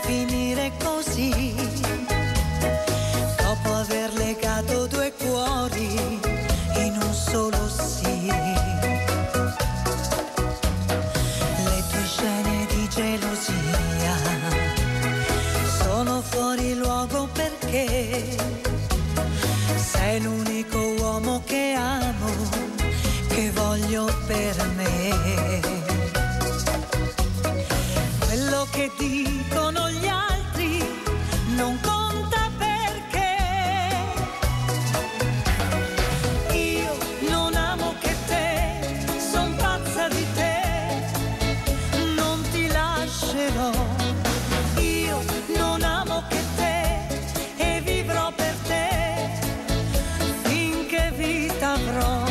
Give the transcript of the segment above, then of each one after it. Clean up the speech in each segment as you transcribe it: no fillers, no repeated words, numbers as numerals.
finire così, dopo aver legato due cuori in un solo sì. Le tue scene di gelosia sono fuori luogo perché sei l'unico uomo che amo, che voglio per me. Quello che dicono gli altri non conta perché io non amo che te, son pazza di te, non ti lascerò. Io non amo che te e vivrò per te finché vita avrò.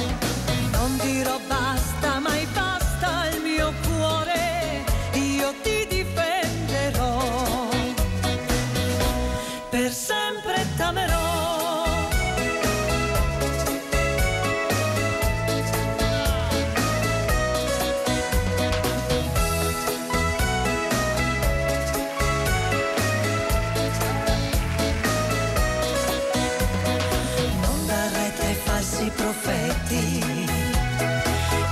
Non dirò basta, mai basta al mio cuore, io ti difenderò, per sempre t'amerò. Non dar retta ai falsi profeti,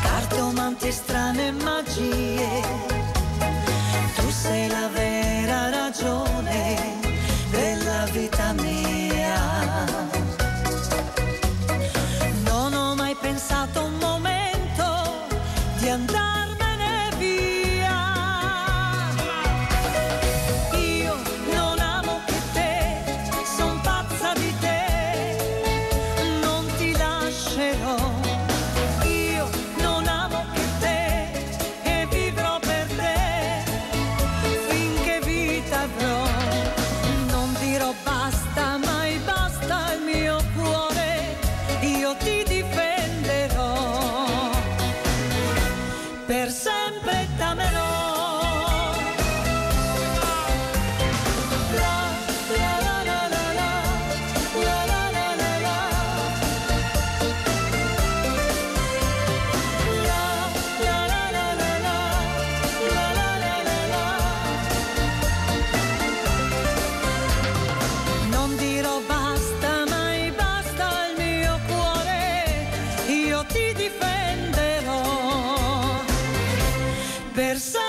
cartomanti e strane magie, tu sei la vera ragione della vita mia. Non ho mai pensato un momento di andarmene via. Io non amo che te, son pazza di te, non ti lascerò. Io non amo che te e vivrò per te finché vita avrò. Non dirò basta, mai basta al mio cuore, io ti difenderò, per sempre t'amerò. La la la la la la, la la la la la, la la la la la, la la la la la. Non dirò basta, mai basta al mio cuore, io ti difenderò, per sempre.